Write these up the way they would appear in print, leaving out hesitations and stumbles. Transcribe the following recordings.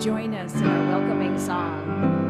join us in our welcoming song.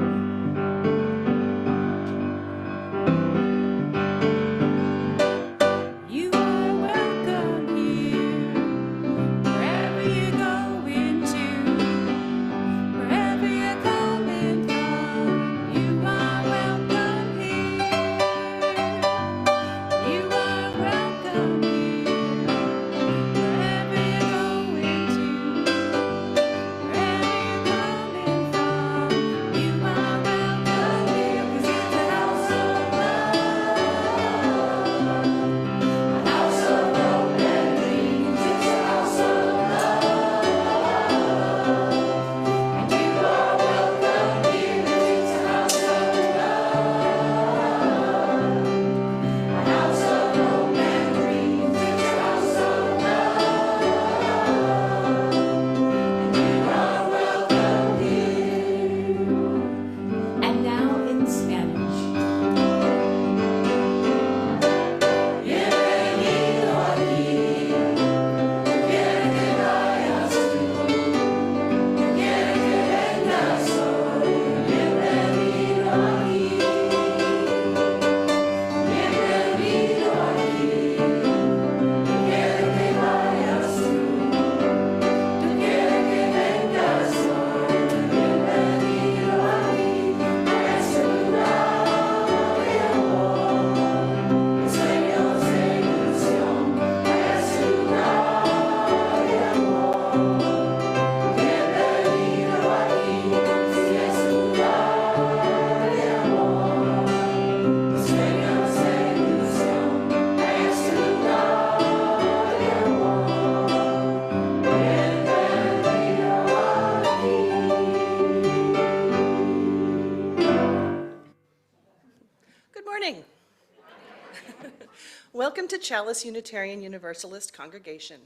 Welcome to Chalice Unitarian Universalist Congregation.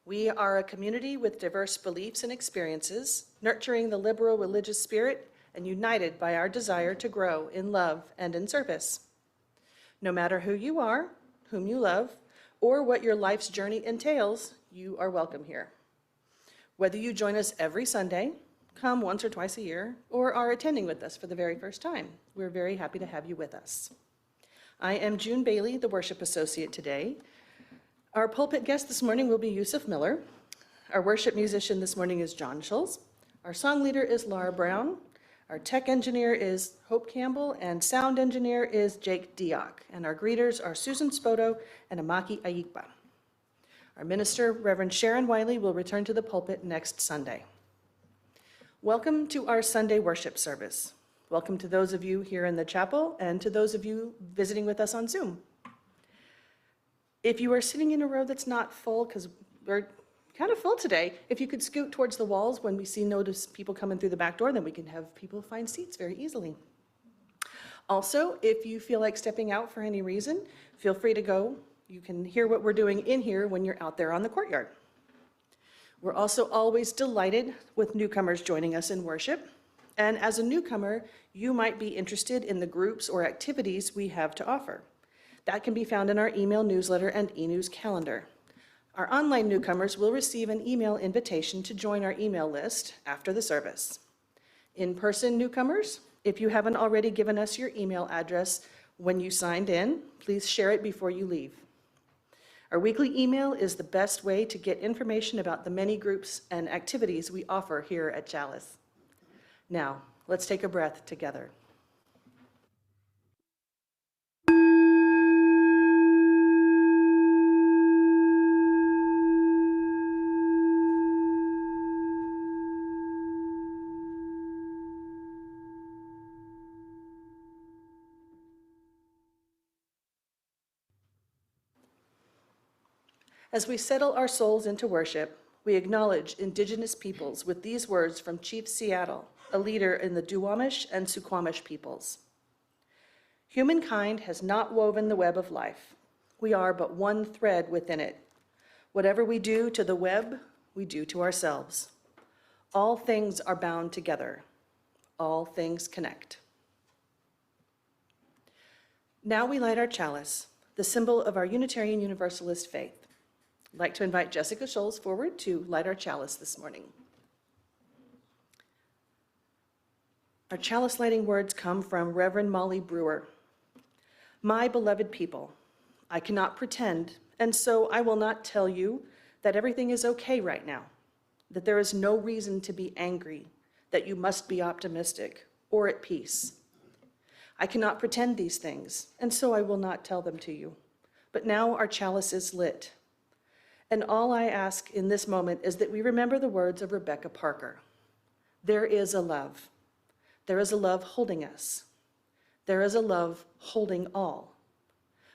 We are a community with diverse beliefs and experiences, nurturing the liberal religious spirit and united by our desire to grow in love and in service. No matter who you are, whom you love, or what your life's journey entails, you are welcome here. Whether you join us every Sunday, come once or twice a year, or are attending with us for the very first time, we're very happy to have you with us. I am June Bailey, the worship associate today. Our pulpit guest this morning will be Yusef Miller. Our worship musician this morning is John Schultz. Our song leader is Laura Brown. Our tech engineer is Hope Campbell, and sound engineer is Jake Diock. And our greeters are Susan Spoto and Amaki Ayikba. Our minister, Reverend Sharon Wiley, will return to the pulpit next Sunday. Welcome to our Sunday worship service. Welcome to those of you here in the chapel and to those of you visiting with us on Zoom. If you are sitting in a row that's not full, because we're kind of full today, if you could scoot towards the walls when we notice people coming through the back door, then we can have people find seats very easily. Also, if you feel like stepping out for any reason, feel free to go. You can hear what we're doing in here when you're out there on the courtyard. We're also always delighted with newcomers joining us in worship. And as a newcomer, you might be interested in the groups or activities we have to offer. That can be found in our email newsletter and e-news calendar. Our online newcomers will receive an email invitation to join our email list after the service. In-person newcomers, if you haven't already given us your email address when you signed in, please share it before you leave. Our weekly email is the best way to get information about the many groups and activities we offer here at Chalice. Now, let's take a breath together. As we settle our souls into worship, we acknowledge Indigenous peoples with these words from Chief Seattle, a leader in the Duwamish and Suquamish peoples. Humankind has not woven the web of life. We are but one thread within it. Whatever we do to the web, we do to ourselves. All things are bound together. All things connect. Now we light our chalice, the symbol of our Unitarian Universalist faith. I'd like to invite Jessica Scholes forward to light our chalice this morning. Our chalice lighting words come from Reverend Molly Brewer. My beloved people, I cannot pretend, and so I will not tell you that everything is okay right now, that there is no reason to be angry, that you must be optimistic or at peace. I cannot pretend these things, and so I will not tell them to you. But now our chalice is lit. And all I ask in this moment is that we remember the words of Rebecca Parker. There is a love. There is a love holding us. There is a love holding all.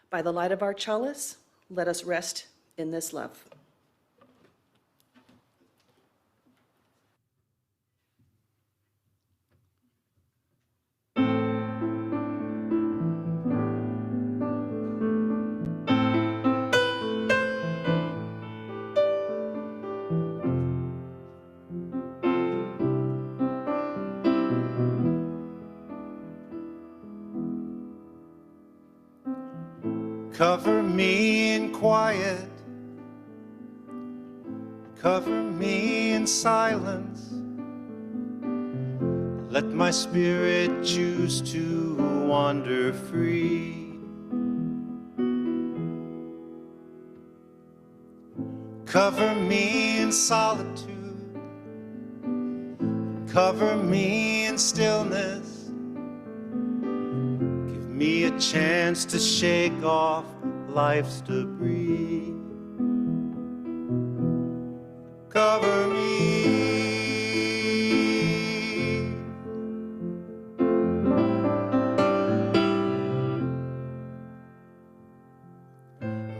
By the light of our chalice, let us rest in this love. Cover me in quiet, cover me in silence. Let my spirit choose to wander free. Cover me in solitude, cover me in stillness. Me a chance to shake off life's debris. Cover me.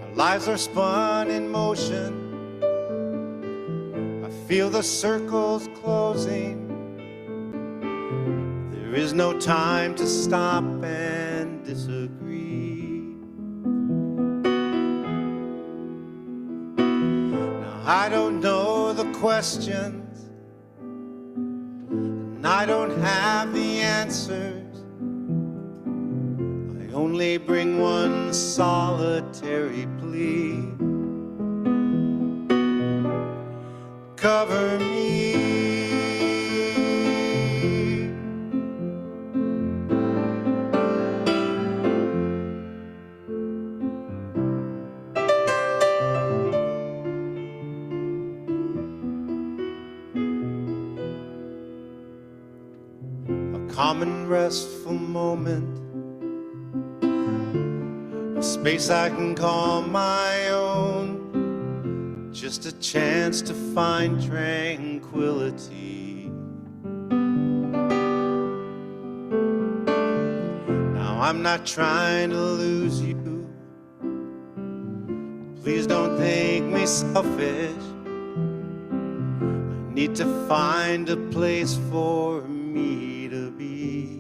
Our lives are spun in motion. I feel the circles closing. There is no time to stop and disagree. Now I don't know the questions, and I don't have the answers. I only bring one solitary plea. Cover me. Common restful moment, a space I can call my own, just a chance to find tranquility. Now I'm not trying to lose you, please don't think me selfish. I need to find a place for me to be.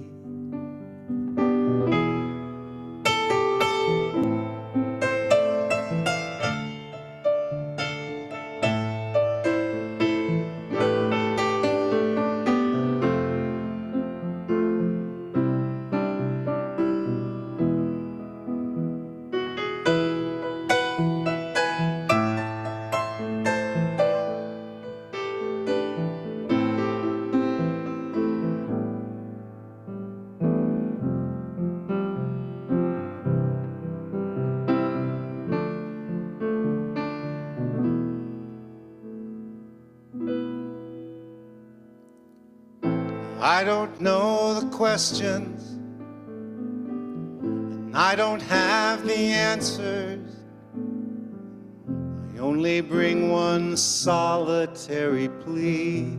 I don't know the questions, and I don't have the answers. I only bring one solitary plea.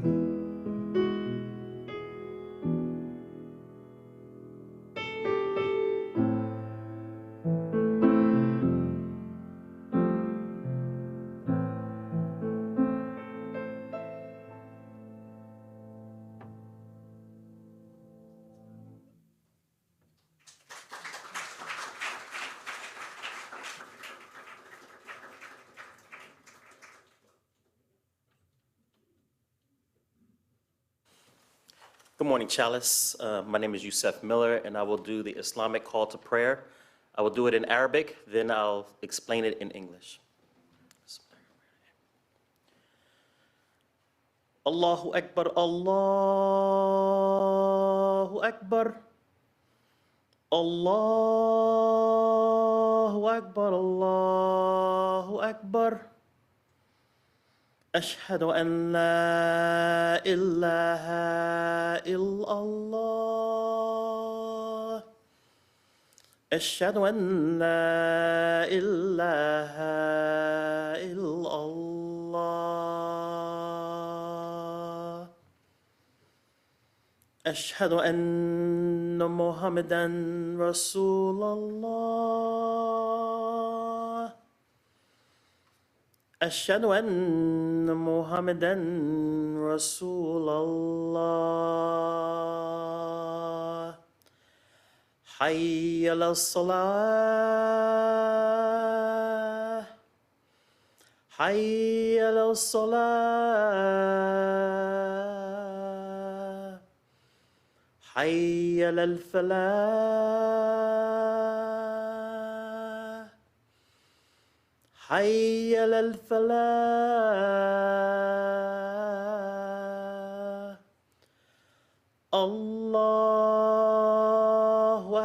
Good morning, Chalice. My name is Yusef Miller, and I will do the Islamic call to prayer. I will do it in Arabic, then I'll explain it in English. Allahu Akbar, Allah Allahu Akbar. Allahu Akbar, Allahu Akbar. أشهد أن لا إله إلا الله. أشهد أن لا إله إلا الله. أشهد أن محمدا رسول الله. أشهد أن محمدا رسول الله. حي على الصلاة. حي على الصلاة. حي على الفلاح. حي على الفلاح. الله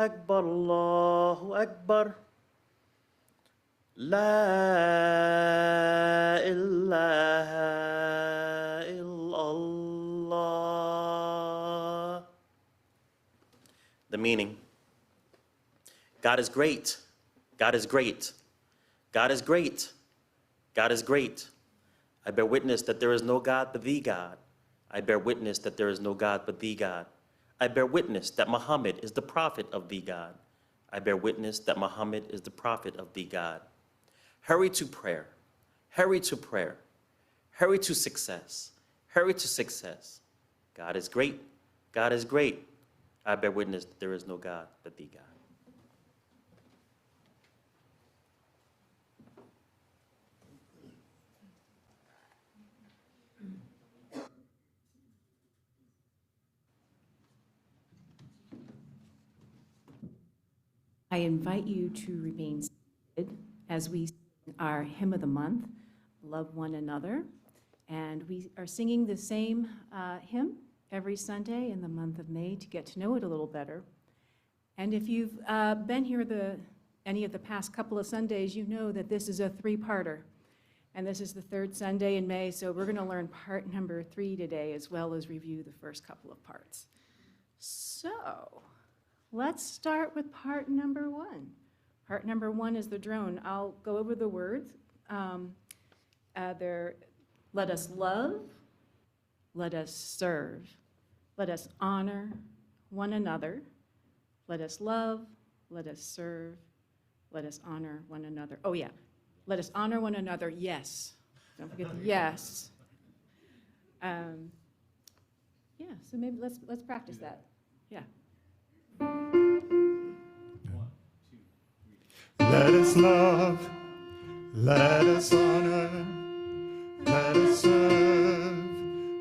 أكبر، الله أكبر. لا إله إلا الله. The meaning: God is great. God is great. God is great. God is great. I bear witness that there is no God but thee, God. I bear witness that there is no God but thee, God. I bear witness that Muhammad is the prophet of thee, God. I bear witness that Muhammad is the prophet of thee, God. Hurry to prayer. Hurry to prayer. Hurry to success. Hurry to success. God is great. God is great. I bear witness that there is no God but thee, God. I invite you to remain seated as we sing our hymn of the month, Love One Another. And we are singing the same hymn every Sunday in the month of May to get to know it a little better. And if you've been here any of the past couple of Sundays, you know that this is a three-parter. And this is the third Sunday in May, so we're going to learn part number 3 today, as well as review the first couple of parts. So let's start with part number 1. Part number 1 is the drone. I'll go over the words. Let us love, let us serve, let us honor one another. Let us love, let us serve, let us honor one another. Oh yeah, let us honor one another, yes. Don't forget the yes. Yeah, so maybe let's practice that. Yeah. Let us love, let us honor, let us serve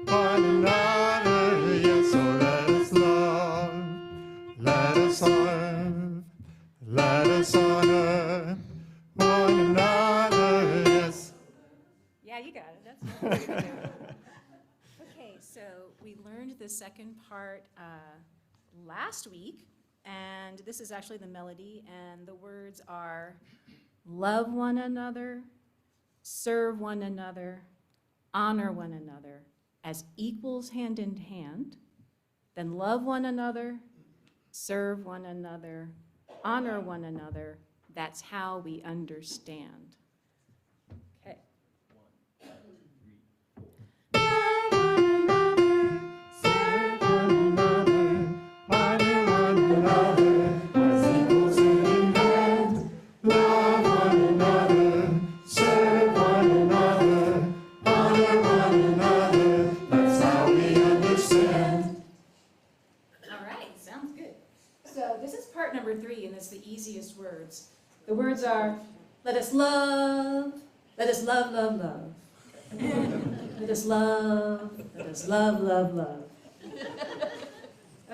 one another. Yes, oh, let us love, let us serve, let us honor one another. Yes. Yeah, you got it. That's good. Okay, so we learned the second part last week, and this is actually the melody, and the words are love one another, serve one another, honor one another as equals hand in hand, then love one another, serve one another, honor one another. That's how we understand. Okay. Number 3, and it's the easiest words. The words are, let us love, let us love, love, love. Let us love, love, love.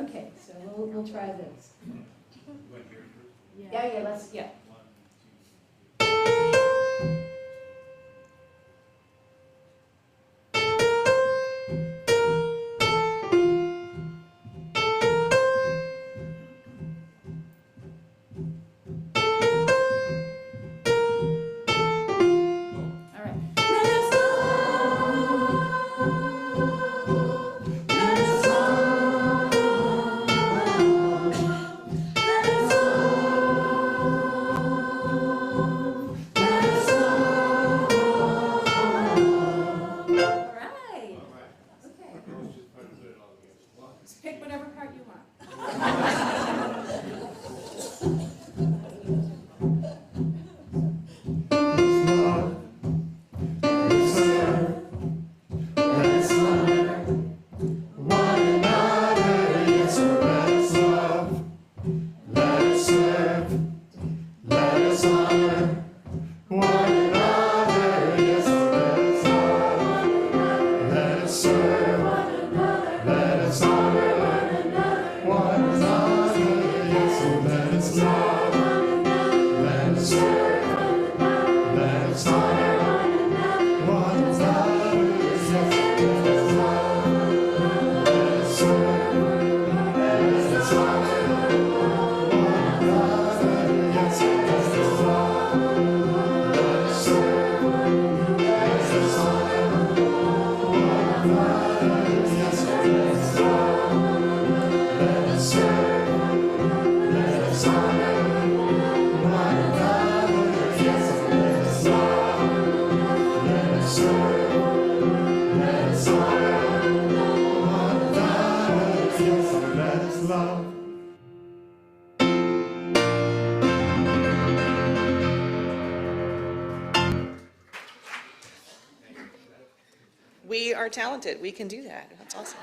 Okay, so we'll try this. Yeah, let's, yeah. We are talented. We can do that. That's awesome.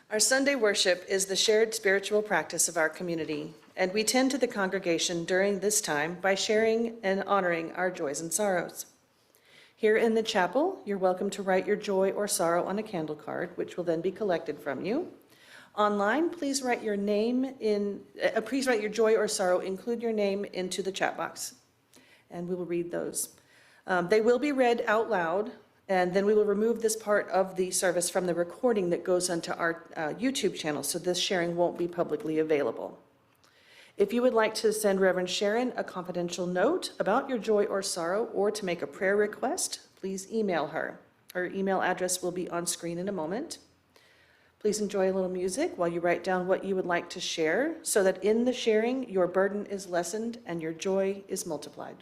Our Sunday worship is the shared spiritual practice of our community, and we tend to the congregation during this time by sharing and honoring our joys and sorrows. Here in the chapel, you're welcome to write your joy or sorrow on a candle card, which will then be collected from you. Online, please write your joy or sorrow, include your name into the chat box, and we will read those. They will be read out loud, and then we will remove this part of the service from the recording that goes onto our YouTube channel, so this sharing won't be publicly available. If you would like to send Reverend Sharon a confidential note about your joy or sorrow, or to make a prayer request, please email her. Her email address will be on screen in a moment. Please enjoy a little music while you write down what you would like to share, so that in the sharing, your burden is lessened and your joy is multiplied.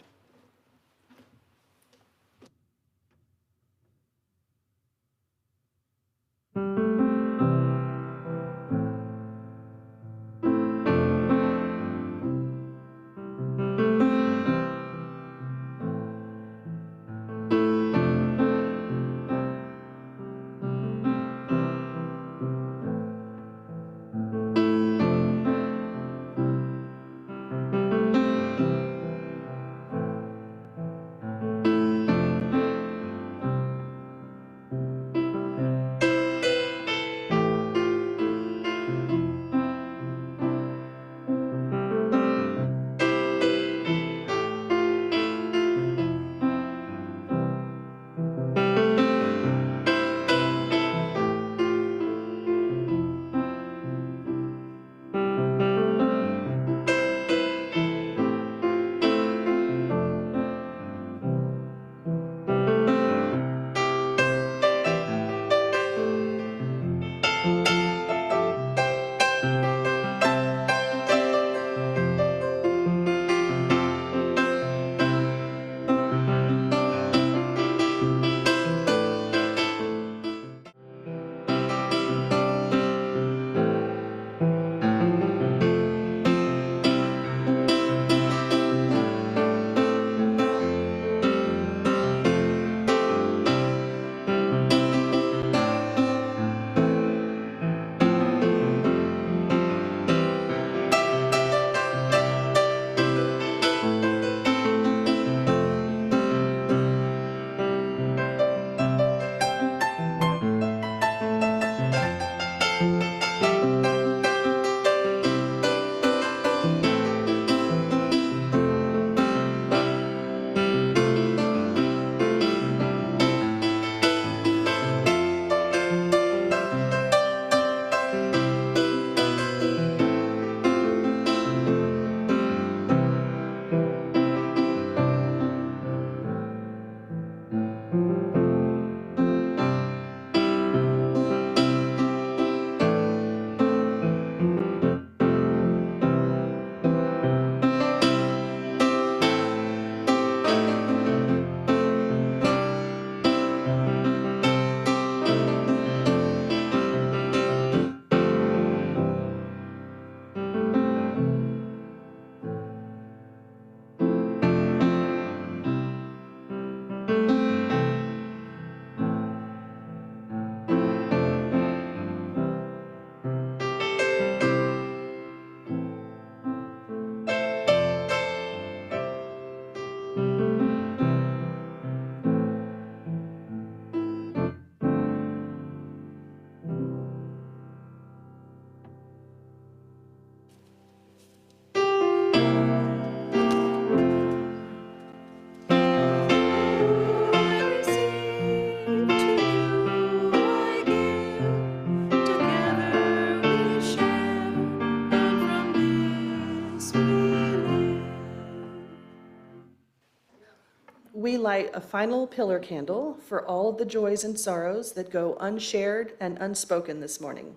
we light a final pillar candle for all of the joys and sorrows that go unshared and unspoken this morning.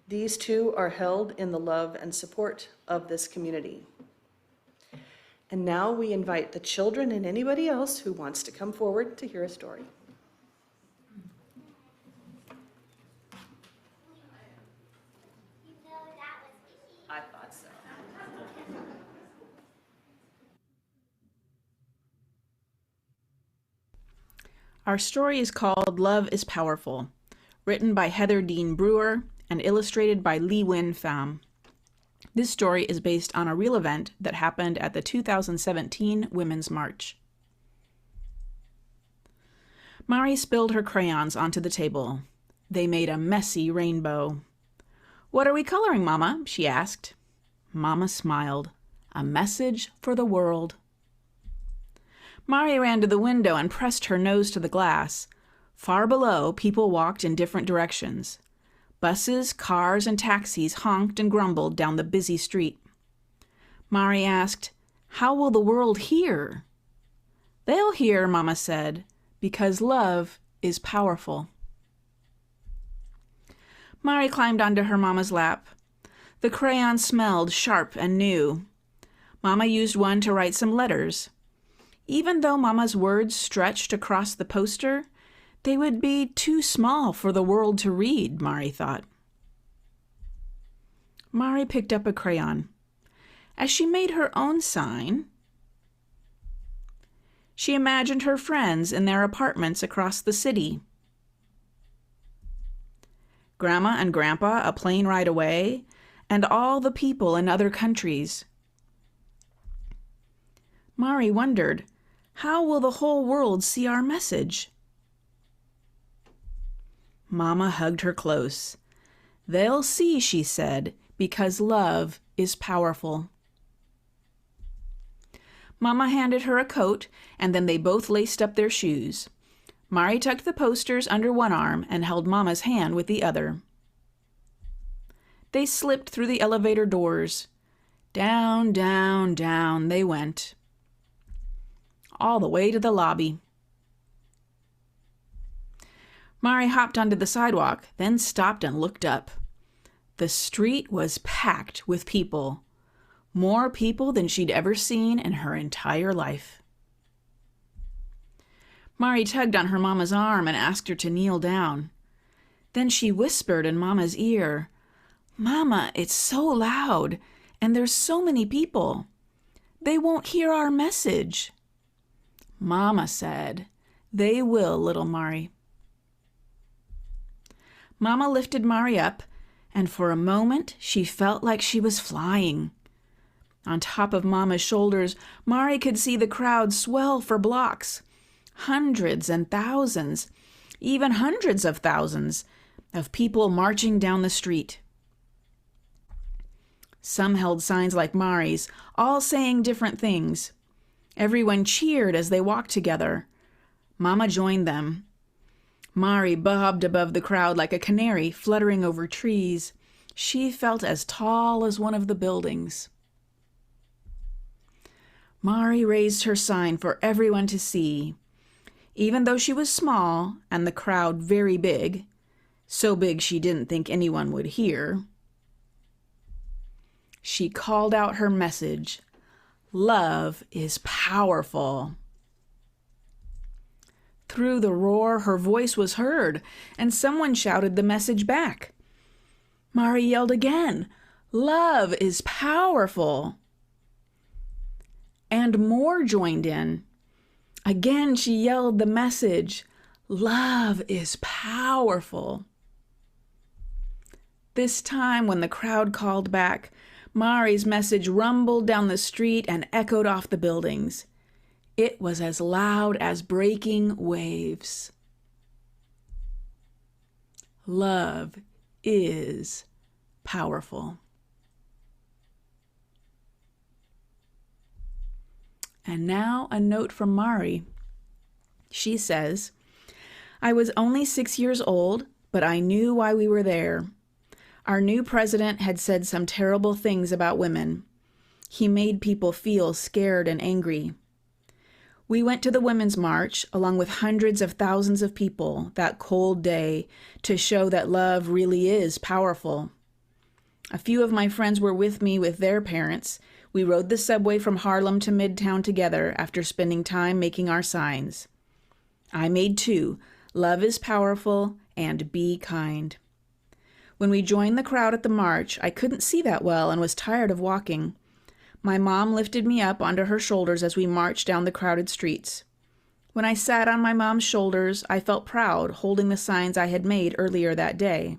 These two are held in the love and support of this community. And now we invite the children and anybody else who wants to come forward to hear a story. I thought so. Our story is called Love is Powerful, written by Heather Dean Brewer and illustrated by Lee Win Pham. This story is based on a real event that happened at the 2017 Women's March. Mari spilled her crayons onto the table. They made a messy rainbow. "What are we coloring, Mama?" she asked. Mama smiled. "A message for the world." Mari ran to the window and pressed her nose to the glass. Far below, people walked in different directions. Buses, cars, and taxis honked and grumbled down the busy street. Mari asked, "How will the world hear?" "They'll hear," Mama said, "because love is powerful." Mari climbed onto her Mama's lap. The crayon smelled sharp and new. Mama used one to write some letters. Even though Mama's words stretched across the poster, they would be too small for the world to read, Mari thought. Mari picked up a crayon. As she made her own sign, she imagined her friends in their apartments across the city. Grandma and Grandpa a plane ride away, and all the people in other countries. Mari wondered, how will the whole world see our message? Mama hugged her close. "They'll see," she said, "because love is powerful." Mama handed her a coat, and then they both laced up their shoes. Mari tucked the posters under one arm and held Mama's hand with the other. They slipped through the elevator doors. Down, down, down they went, all the way to the lobby. Mari hopped onto the sidewalk, then stopped and looked up. The street was packed with people, more people than she'd ever seen in her entire life. Mari tugged on her Mama's arm and asked her to kneel down. Then she whispered in Mama's ear, "Mama, it's so loud, and there's so many people. They won't hear our message." Mama said, "They will, little Mari." Mama lifted Mari up, and for a moment she felt like she was flying. On top of Mama's shoulders, Mari could see the crowd swell for blocks. Hundreds and thousands, even hundreds of thousands, of people marching down the street. Some held signs like Mari's, all saying different things. Everyone cheered as they walked together. Mama joined them. Mari bobbed above the crowd like a canary fluttering over trees. She felt as tall as one of the buildings. Mari raised her sign for everyone to see. Even though she was small and the crowd very big, so big she didn't think anyone would hear, she called out her message, "Love is powerful." Through the roar, her voice was heard, and someone shouted the message back. Mari yelled again, "Love is powerful." And more joined in. Again, she yelled the message, "Love is powerful." This time, when the crowd called back, Mari's message rumbled down the street and echoed off the buildings. It was as loud as breaking waves. Love is powerful. And now a note from Mari. She says, "I was only 6 years old, but I knew why we were there. Our new president had said some terrible things about women. He made people feel scared and angry. We went to the Women's March, along with hundreds of thousands of people, that cold day to show that love really is powerful. A few of my friends were with me with their parents. We rode the subway from Harlem to Midtown together after spending time making our signs. I made two: love is powerful and be kind. When we joined the crowd at the march, I couldn't see that well and was tired of walking. My mom lifted me up onto her shoulders as we marched down the crowded streets. When I sat on my mom's shoulders, I felt proud, holding the signs I had made earlier that day.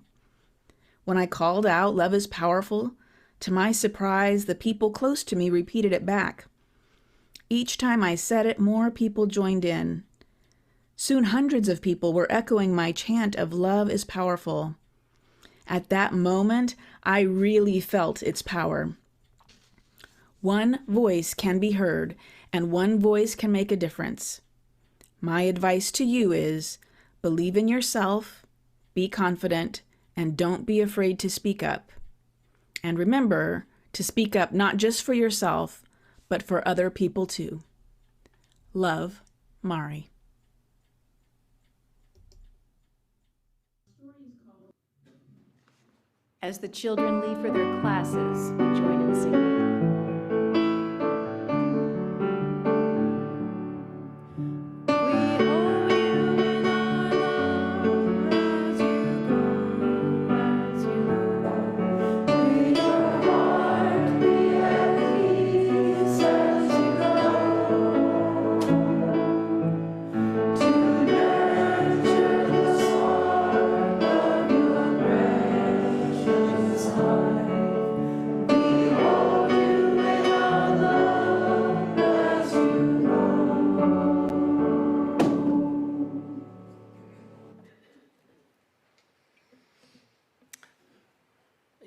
When I called out, "Love is powerful," to my surprise, the people close to me repeated it back. Each time I said it, more people joined in. Soon hundreds of people were echoing my chant of "Love is powerful." At that moment, I really felt its power. One voice can be heard, and one voice can make a difference. My advice to you is, believe in yourself, be confident, and don't be afraid to speak up. And remember to speak up not just for yourself, but for other people too. Love, Mari. As the children leave for their classes, we join in singing.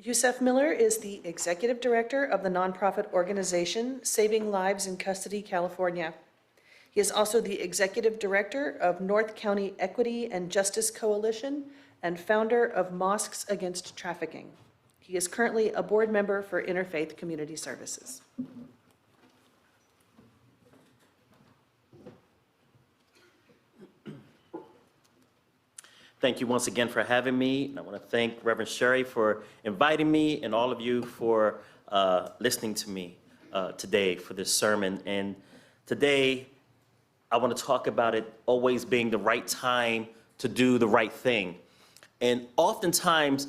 Yusef Miller is the executive director of the nonprofit organization Saving Lives in Custody, California. He is also the executive director of North County Equity and Justice Coalition and founder of Mosques Against Trafficking. He is currently a board member for Interfaith Community Services. Thank you once again for having me. And I want to thank Reverend Sherry for inviting me and all of you for listening to me today for this sermon. And today, I want to talk about it always being the right time to do the right thing. And oftentimes,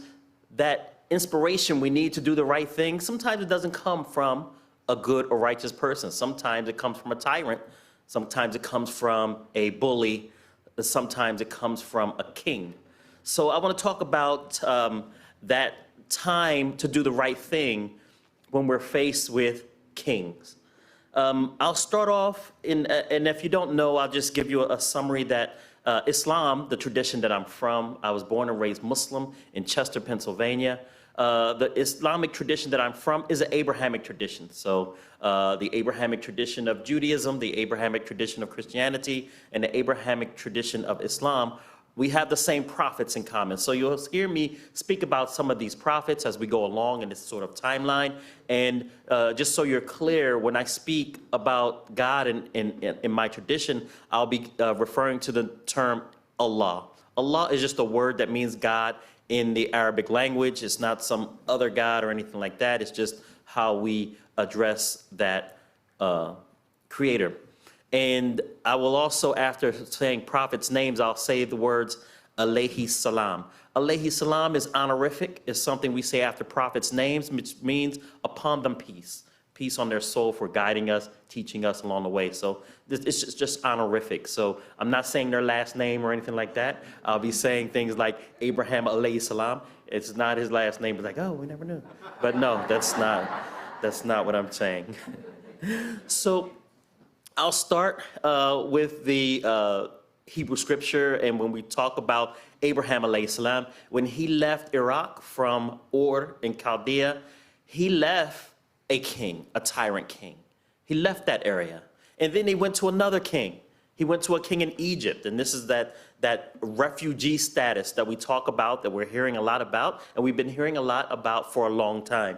that inspiration we need to do the right thing, sometimes it doesn't come from a good or righteous person. Sometimes it comes from a tyrant. Sometimes it comes from a bully. Sometimes it comes from a king. So I want to talk about that time to do the right thing when we're faced with kings. I'll start off, and if you don't know, I'll just give you a summary that Islam, the tradition that I'm from, I was born and raised Muslim in Chester, Pennsylvania. The Islamic tradition that I'm from is an Abrahamic tradition. So the Abrahamic tradition of Judaism, the Abrahamic tradition of Christianity, and the Abrahamic tradition of Islam, we have the same prophets in common. So you'll hear me speak about some of these prophets as we go along in this sort of timeline. And just so you're clear, when I speak about God in my tradition, I'll be referring to the term Allah. Allah is just a word that means God in the Arabic language. It's not some other God or anything like that. It's just how we address that creator. And I will also, after saying prophets' names, I'll say the words alayhi salam. Alayhi salam is honorific. It's something we say after prophets' names, which means upon them peace. Peace on their soul for guiding us, teaching us along the way. So it's just honorific. So I'm not saying their last name or anything like that. I'll be saying things like Abraham alayhi salam. It's not his last name. It's like, oh, we never knew. But no, that's not what I'm saying. So I'll start with the Hebrew scripture. And when we talk about Abraham alayhi salam, when he left Iraq from Ur in Chaldea, he left a king, a tyrant king. He left that area. And then he went to another king. He went to a king in Egypt. And this is that refugee status that we talk about, that we're hearing a lot about, and we've been hearing a lot about for a long time.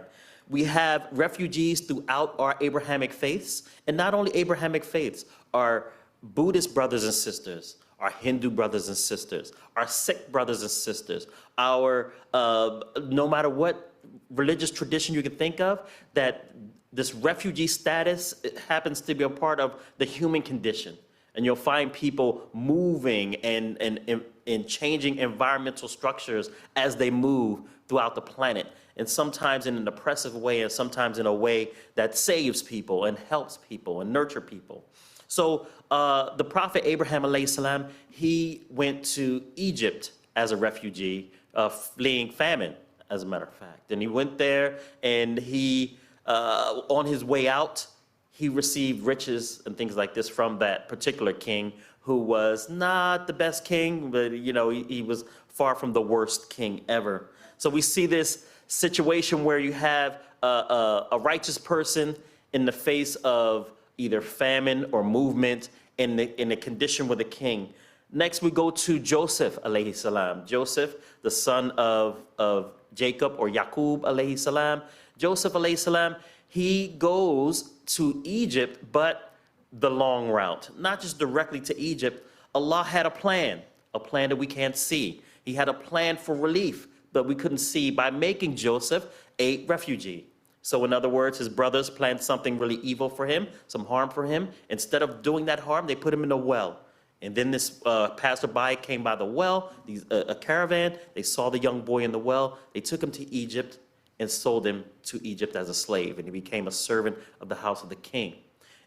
We have refugees throughout our Abrahamic faiths, and not only Abrahamic faiths, our Buddhist brothers and sisters, our Hindu brothers and sisters, our Sikh brothers and sisters, our, no matter what religious tradition you can think of, that this refugee status happens to be a part of the human condition. And you'll find people moving and changing environmental structures as they move throughout the planet. And sometimes in an oppressive way, and sometimes in a way that saves people and helps people and nurture people. So the prophet Abraham alayhi salam, he went to Egypt as a refugee, fleeing famine, as a matter of fact. And he went there, and he, on his way out, he received riches and things like this from that particular king, who was not the best king, but you know, he was far from the worst king ever. So we see this situation where you have a righteous person in the face of either famine or movement in the condition with a king. Next, we go to Joseph alayhi salam. Joseph, the son of Jacob, or Yaqub alayhi salam. Joseph alayhi salam, he goes to Egypt, but the long route, not just directly to Egypt. Allah had a plan that we can't see. He had a plan for relief that we couldn't see by making Joseph a refugee. So in other words, his brothers planned something really evil for him, some harm for him. Instead of doing that harm, they put him in a well. And then this passerby came by the well, a caravan. They saw the young boy in the well. They took him to Egypt and sold him to Egypt as a slave. And he became a servant of the house of the king.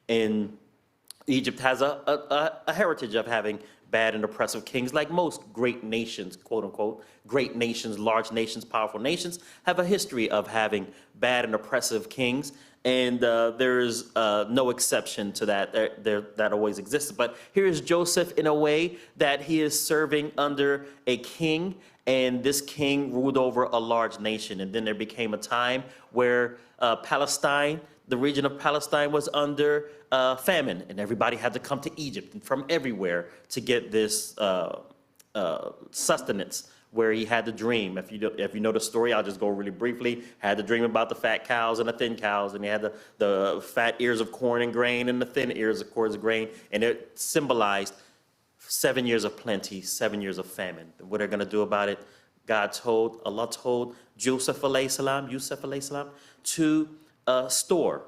And Egypt has a heritage of having bad and oppressive kings, like most great nations, quote unquote, great nations, large nations, powerful nations, have a history of having bad and oppressive kings. And there's no exception to that. That always exists. But here is Joseph in a way that he is serving under a king, and this king ruled over a large nation. And then there became a time where Palestine, the region of Palestine, was under famine, and everybody had to come to Egypt and from everywhere to get this sustenance, where he had the dream. If you know the story, I'll just go really briefly. Had the dream about the fat cows and the thin cows, and he had the fat ears of corn and grain and the thin ears of corn and grain, and it symbolized 7 years of plenty, 7 years of famine. What they're gonna do about it, Allah told Yusef alayhi salam to store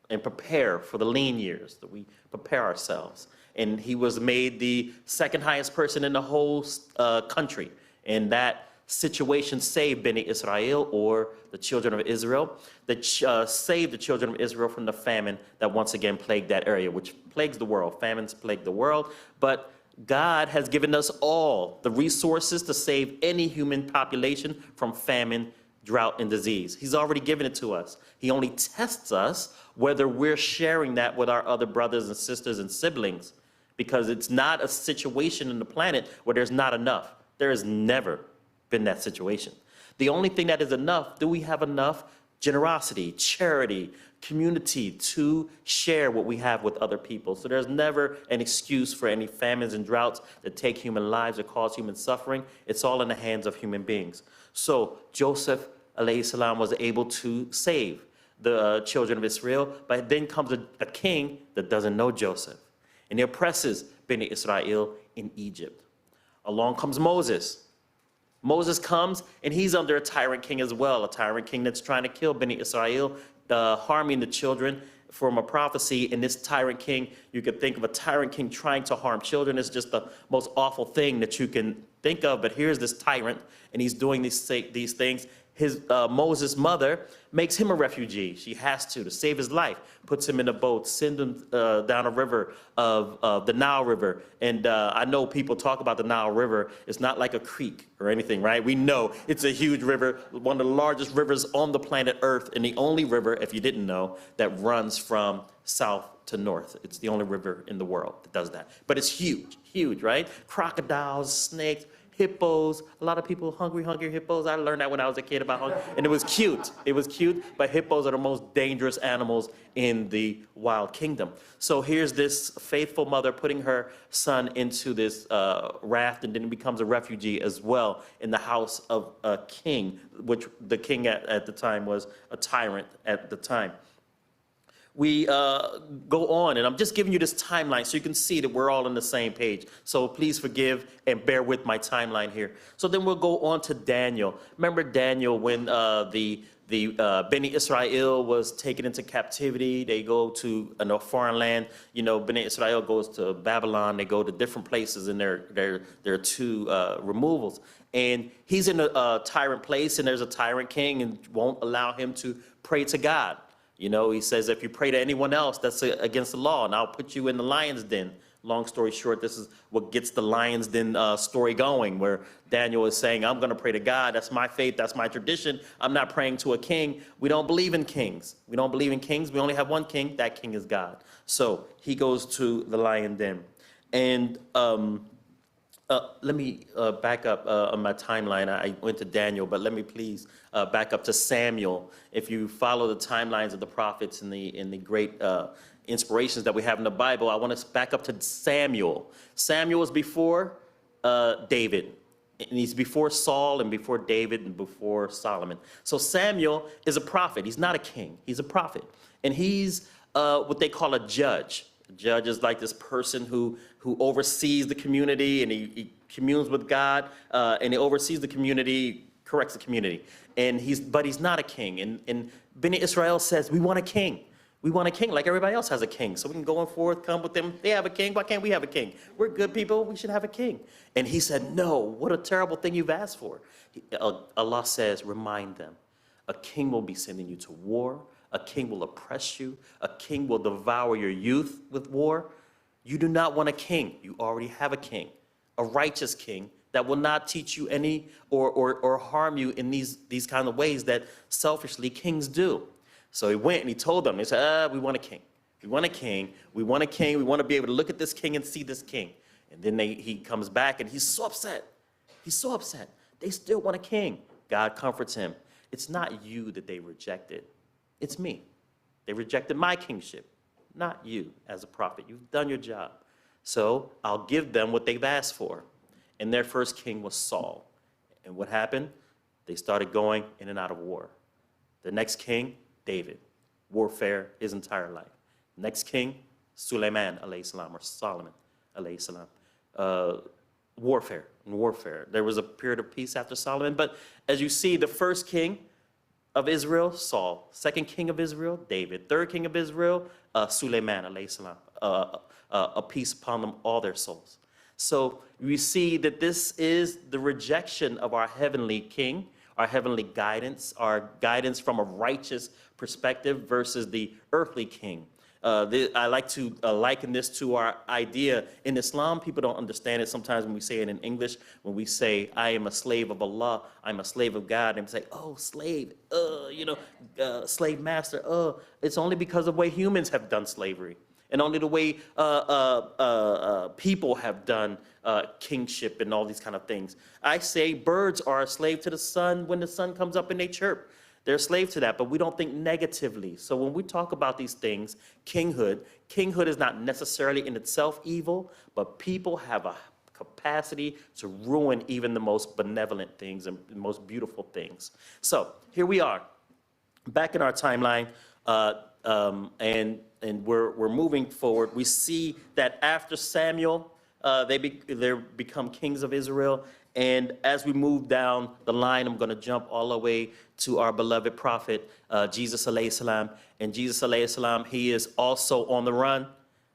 and prepare for the lean years, that we prepare ourselves. And he was made the second highest person in the whole country. And that situation saved Beni Israel, or the children of Israel, that saved the children of Israel from the famine that once again plagued that area, which plagues the world. Famines plague the world, but God has given us all the resources to save any human population from famine, drought, and disease. He's already given it to us. He only tests us whether we're sharing that with our other brothers and sisters and siblings, because it's not a situation in the planet where there's not enough. There has never been that situation. The only thing that is enough, do we have enough generosity, charity, community to share what we have with other people? So there's never an excuse for any famines and droughts that take human lives or cause human suffering. It's all in the hands of human beings. So Joseph alayhi salam was able to save the children of Israel, but then comes a king that doesn't know Joseph, and he oppresses Beni Israel in Egypt. Along comes Moses. Moses comes, and he's under a tyrant king as well, a tyrant king that's trying to kill Beni Israel, harming the children from a prophecy. And this tyrant king, you could think of a tyrant king trying to harm children. It's just the most awful thing that you can think of. But here's this tyrant, and he's doing these things. His Moses' mother makes him a refugee. She has to save his life, puts him in a boat, sends him down a river of the Nile River. And I know people talk about the Nile River. It's not like a creek or anything, right? We know it's a huge river, one of the largest rivers on the planet Earth, and the only river, if you didn't know, that runs from south to north. It's the only river in the world that does that. But it's huge, huge, right? Crocodiles, snakes, hippos, a lot of people, hungry hippos. I learned that when I was a kid about hunger, and it was cute. It was cute, but hippos are the most dangerous animals in the wild kingdom. So here's this faithful mother putting her son into this raft, and then becomes a refugee as well in the house of a king, which the king at the time was a tyrant at the time. we go on, and I'm just giving you this timeline so you can see that we're all on the same page. So please forgive and bear with my timeline here. So then we'll go on to Daniel. Remember Daniel when the Beni Israel was taken into captivity. They go to a foreign land. You know, Beni Israel goes to Babylon. They go to different places in their two removals. And he's in a tyrant place, and there's a tyrant king and won't allow him to pray to God. You know, he says, if you pray to anyone else, that's against the law, and I'll put you in the lion's den. Long story short, this is what gets the lion's den story going, where Daniel is saying, I'm going to pray to God. That's my faith. That's my tradition. I'm not praying to a king. We don't believe in kings. We don't believe in kings. We only have one king. That king is God. So he goes to the lion den. And let me back up on my timeline. I went to Daniel, but let me please back up to Samuel. If you follow the timelines of the prophets and the great inspirations that we have in the Bible, I want to back up to Samuel. Samuel is before David, and he's before Saul and before David and before Solomon. So Samuel is a prophet. He's not a king. He's a prophet, and he's what they call a judge. A judge is like this person who oversees the community, and he communes with God, and he oversees the community, corrects the community. But he's not a king. And Beni Israel says, we want a king. We want a king like everybody else has a king. So we can go forth, come with them. They have a king. Why can't we have a king? We're good people. We should have a king. And he said, no, what a terrible thing you've asked for. Allah says, remind them, a king will be sending you to war. A king will oppress you. A king will devour your youth with war. You do not want a king. You already have a king, a righteous king that will not teach you any or harm you in these kind of ways that selfishly kings do. So he went and he told them, he said, we want a king. We want a king. We want a king. We want to be able to look at this king and see this king. And then he comes back and he's so upset. He's so upset. They still want a king. God comforts him. It's not you that they rejected. It's me. They rejected my kingship, not you as a prophet. You've done your job. So I'll give them what they've asked for. And their first king was Saul. And what happened? They started going in and out of war. The next king, David, warfare his entire life. Next king, Suleiman alayhi salam, or Solomon alayhi salam. Warfare and warfare. There was a period of peace after Solomon, but as you see, the first king of Israel, Saul. Second king of Israel, David. Third king of Israel, Suleiman alayhi salam. A peace upon them, all their souls. So we see that this is the rejection of our heavenly king, our heavenly guidance, our guidance from a righteous perspective versus the earthly king. I like to liken this to our idea in Islam. People don't understand it sometimes when we say it in English. When we say, I am a slave of Allah, I'm a slave of God, and we say, oh, slave, slave master, It's only because of the way humans have done slavery, and only the way people have done kingship and all these kind of things. I say birds are a slave to the sun when the sun comes up and they chirp. They're a slave to that, but we don't think negatively. So when we talk about these things, kinghood is not necessarily in itself evil, but people have a capacity to ruin even the most benevolent things and the most beautiful things. So here we are, back in our timeline, and we're moving forward. We see that after Samuel, they become kings of Israel. And as we move down the line, I'm going to jump all the way to our beloved prophet, Jesus alayhi salam. And Jesus alayhi salam, he is also on the run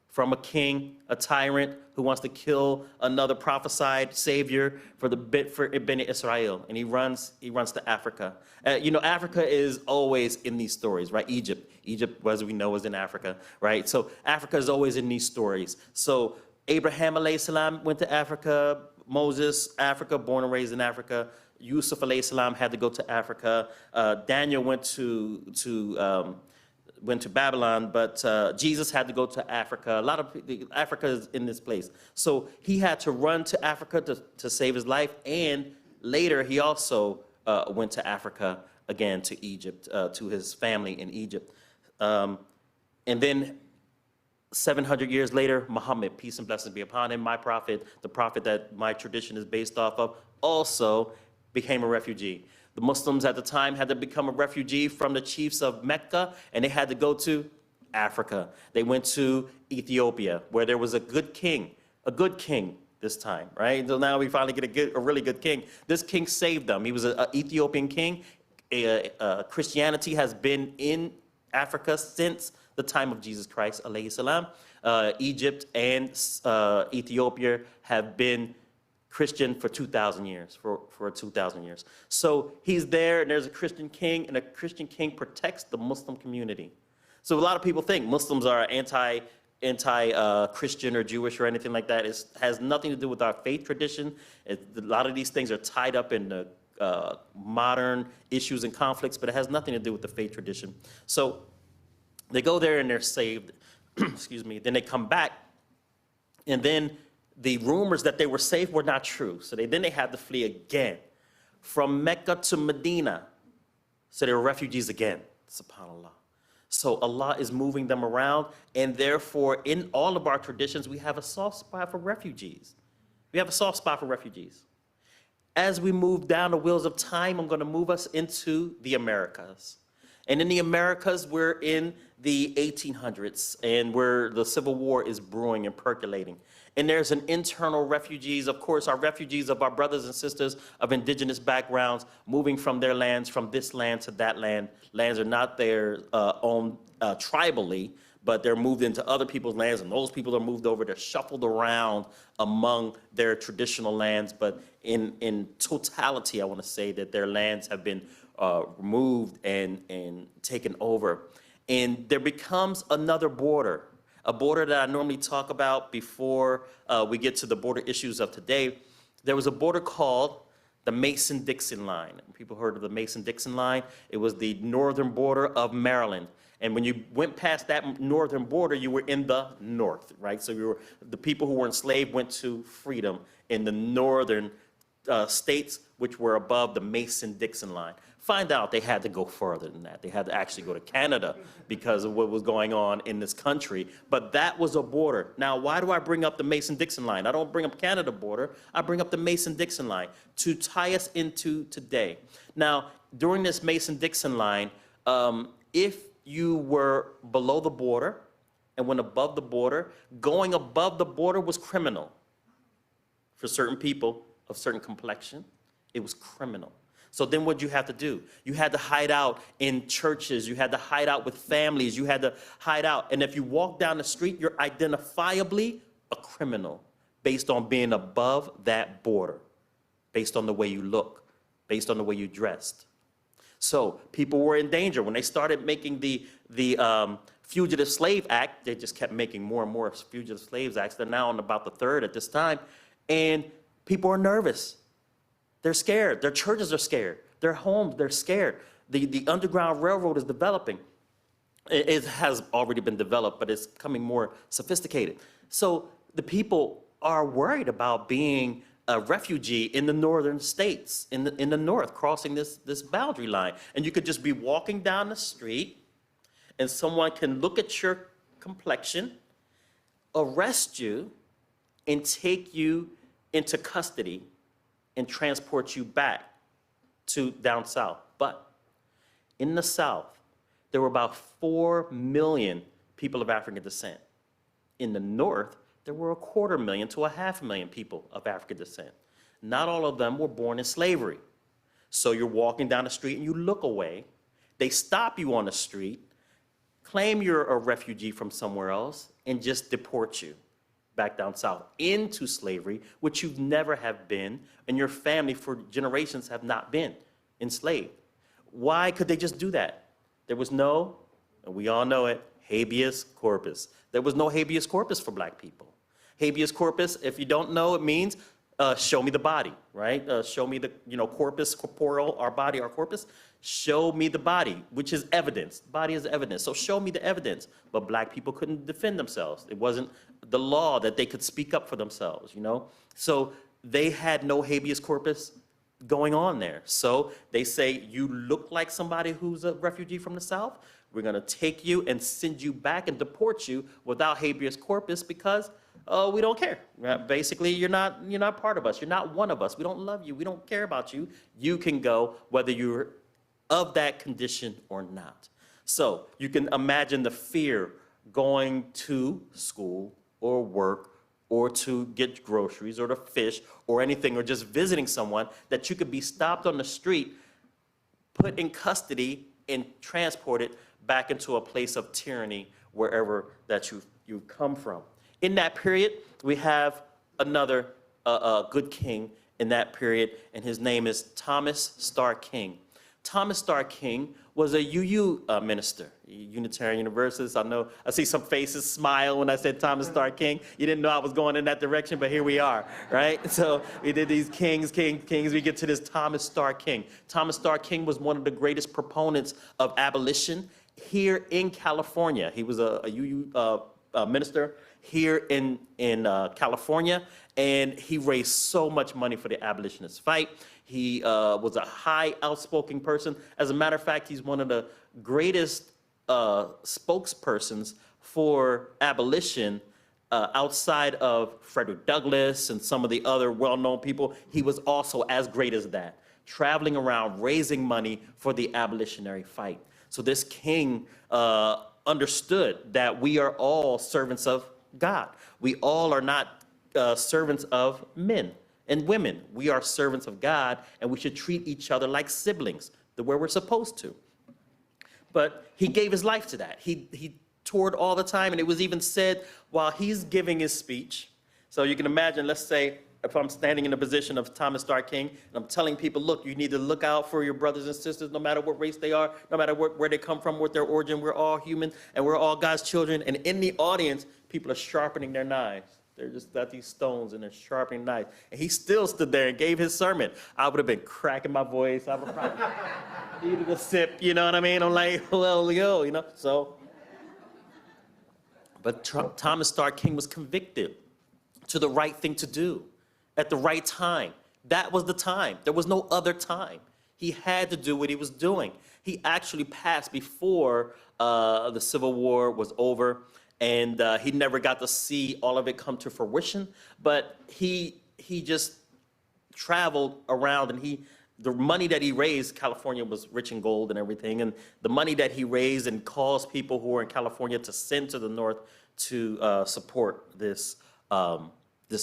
from a king, a tyrant who wants to kill another prophesied savior for Beni Israel. And he runs to Africa. Africa is always in these stories, right? Egypt, as we know, is in Africa, right? So Africa is always in these stories. So Abraham alayhi salam went to Africa. Moses, Africa, born and raised in Africa. Yusef alayhi salam had to go to Africa. Daniel went to Babylon, but Jesus had to go to Africa. A lot of Africa is in this place. So he had to run to Africa to save his life. And later he also went to Africa again, to Egypt, to his family in Egypt. And then 700 years later, Muhammad, peace and blessings be upon him, my prophet, the prophet that my tradition is based off of, also became a refugee. The Muslims at the time had to become a refugee from the chiefs of Mecca, and they had to go to Africa. They went to Ethiopia, where there was a good king this time, right? So now we finally get a really good king. This king saved them. He was an Ethiopian king. Christianity has been in Africa since the time of Jesus Christ, alayhi salam. Egypt and Ethiopia have been Christian for 2,000 years, for 2,000 years. So he's there, and there's a Christian king, and a Christian king protects the Muslim community. So a lot of people think Muslims are anti-Christian or Jewish or anything like that. It has nothing to do with our faith tradition. A lot of these things are tied up in the modern issues and conflicts, but it has nothing to do with the faith tradition. So they go there and they're saved, excuse me, then they come back, and then the rumors that they were saved were not true. So then they had to flee again from Mecca to Medina. So they were refugees again, subhanAllah. So Allah is moving them around, and therefore in all of our traditions, we have a soft spot for refugees. We have a soft spot for refugees. As we move down the wheels of time, I'm going to move us into the Americas. And in the Americas, we're in the 1800s, and where the Civil War is brewing and percolating. And there's an internal refugees, of course, our refugees of our brothers and sisters of indigenous backgrounds, moving from their lands, from this land to that land. Lands are not their own tribally, but they're moved into other people's lands, and those people are moved over. They're shuffled around among their traditional lands, but in totality, I want to say that their lands have been removed and taken over. And there becomes another border, a border that I normally talk about before we get to the border issues of today. There was a border called the Mason-Dixon line. People heard of the Mason-Dixon line? It was the northern border of Maryland. And when you went past that northern border, you were in the north, right? So the people who were enslaved went to freedom in the northern states, which were above the Mason-Dixon line. Find out they had to go further than that. They had to actually go to Canada because of what was going on in this country. But that was a border. Now, why do I bring up the Mason-Dixon line? I don't bring up Canada border. I bring up the Mason-Dixon line to tie us into today. Now, during this Mason-Dixon line, if you were below the border and went above the border, going above the border was criminal. For certain people of certain complexion, it was criminal. So then what'd you have to do? You had to hide out in churches. You had to hide out with families. You had to hide out. And if you walk down the street, you're identifiably a criminal based on being above that border, based on the way you look, based on the way you dressed. So people were in danger. When they started making the Fugitive Slave Act, they just kept making more and more Fugitive Slave Acts. They're now on about the third at this time. And people are nervous. They're scared. Their churches are scared. Their homes, they're scared. The Underground Railroad is developing. It has already been developed, but it's becoming more sophisticated. So the people are worried about being a refugee in the northern states, in the north, crossing this boundary line. And you could just be walking down the street, and someone can look at your complexion, arrest you, and take you into custody and transport you back to down south. But in the South, there were about 4 million people of African descent. In the North, there were 250,000 to 500,000 people of African descent. Not all of them were born in slavery. So you're walking down the street and you look away. They stop you on the street, claim you're a refugee from somewhere else, and just deport you back down south into slavery, which you've never have been, and your family for generations have not been enslaved. Why could they just do that? There was no, and we all know it, habeas corpus. There was no habeas corpus for black people. Habeas corpus, if you don't know, it means show me the body, right? Show me the, corpus, corporeal, our body, our corpus. Show me the body, which is evidence. Body is evidence. So show me the evidence. But black people couldn't defend themselves. It wasn't the law that they could speak up for themselves, So they had no habeas corpus going on there. So they say, you look like somebody who's a refugee from the South. We're going to take you and send you back and deport you without habeas corpus because we don't care. Basically, you're not part of us. You're not one of us. We don't love you. We don't care about you. You can go whether you're of that condition or not. So you can imagine the fear going to school or work or to get groceries or to fish or anything, or just visiting someone, that you could be stopped on the street, put in custody, and transported back into a place of tyranny wherever that you come from. In that period, we have another good king in that period, and his name is Thomas Starr King. Thomas Starr King was a UU minister, Unitarian Universalist. I know, I see some faces smile when I said Thomas Starr King. You didn't know I was going in that direction, but here we are, right? So we did these kings, we get to this Thomas Starr King. Thomas Starr King was one of the greatest proponents of abolition here in California. He was a UU minister here in California, and he raised so much money for the abolitionist fight. He was a high, outspoken person. As a matter of fact, he's one of the greatest spokespersons for abolition outside of Frederick Douglass and some of the other well-known people. He was also as great as that, traveling around raising money for the abolitionary fight. So this king understood that we are all servants of God. We all are not servants of men and women. We are servants of God, and we should treat each other like siblings, the way we're supposed to. But he gave his life to that. He toured all the time, and it was even said while he's giving his speech. So you can imagine, let's say, if I'm standing in the position of Thomas Starr King, and I'm telling people, look, you need to look out for your brothers and sisters, no matter what race they are, no matter where they come from, what their origin, we're all human, and we're all God's children. And in the audience, people are sharpening their knives. They're just got these stones, and they're sharpening knives. And he still stood there and gave his sermon. I would have been cracking my voice. I would probably needed a sip, you know what I mean? I'm like, well, yo, you know, so. But Thomas Starr King was convicted to the right thing to do at the right time. That was the time. There was no other time. He had to do what he was doing. He actually passed before the Civil War was over, and he never got to see all of it come to fruition, but he just traveled around, and the money that he raised, California was rich in gold and everything, and the money that he raised and caused people who were in California to send to the north to support this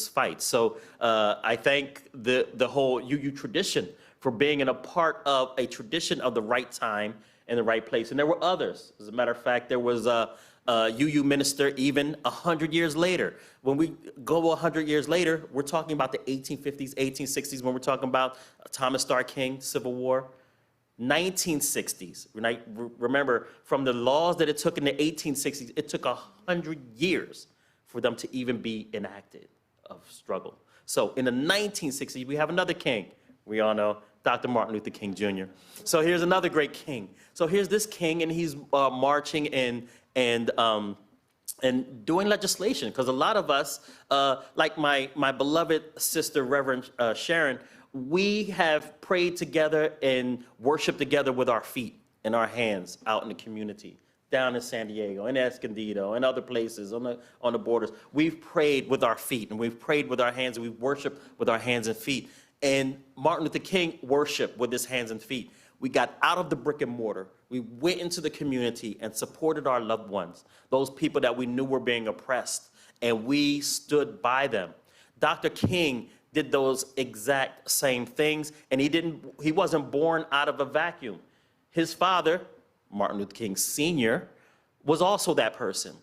fight. So I thank the whole UU tradition for being in a part of a tradition of the right time and the right place. And there were others. As a matter of fact, there was a UU minister even 100 years later. When we go 100 years later, we're talking about the 1850s, 1860s, when we're talking about Thomas Starr King, Civil War. 1960s. Remember, from the laws that it took in the 1860s, it took 100 years for them to even be enacted of struggle. So in the 1960s, we have another king. We all know Dr. Martin Luther King Jr. So here's another great king. So here's this king, and he's marching and doing legislation, because a lot of us, like my beloved sister, Reverend Sharon, we have prayed together and worshiped together with our feet and our hands out in the community, down in San Diego, in Escondido, and other places on the borders. We've prayed with our feet, and we've prayed with our hands, and we've worshiped with our hands and feet. And Martin Luther King worshiped with his hands and feet. We got out of the brick and mortar. We went into the community and supported our loved ones, those people that we knew were being oppressed, and we stood by them. Dr. King did those exact same things, and he wasn't born out of a vacuum. His father, Martin Luther King Sr., was also that person.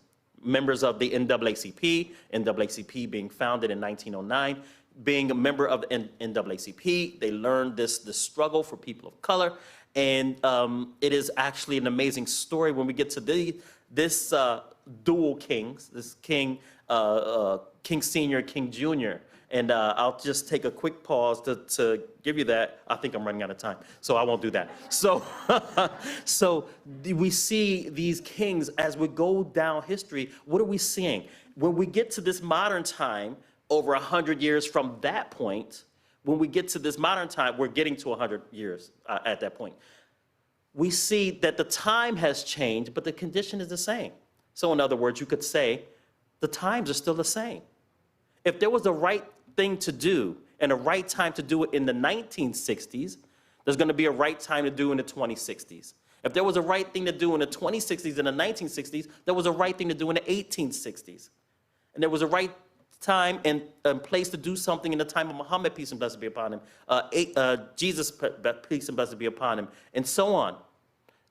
Members of the NAACP being founded in 1909, being a member of the NAACP, they learned this struggle for people of color, and it is actually an amazing story when we get to this dual kings, this King Sr., King Jr., and I'll just take a quick pause to give you that. I think I'm running out of time, so I won't do that. So, so we see these kings as we go down history. What are we seeing? When we get to this modern time, over 100 years from that point, when we get to this modern time, we're getting to 100 years at that point. We see that the time has changed, but the condition is the same. So in other words, you could say the times are still the same. If there was the right thing to do and a right time to do it in the 1960s, there's going to be a right time to do in the 2060s. If there was a right thing to do in the 2060s and the 1960s, there was a right thing to do in the 1860s. And there was a right time and place to do something in the time of Muhammad, peace and blessings be upon him, Jesus, peace and blessings be upon him, and so on.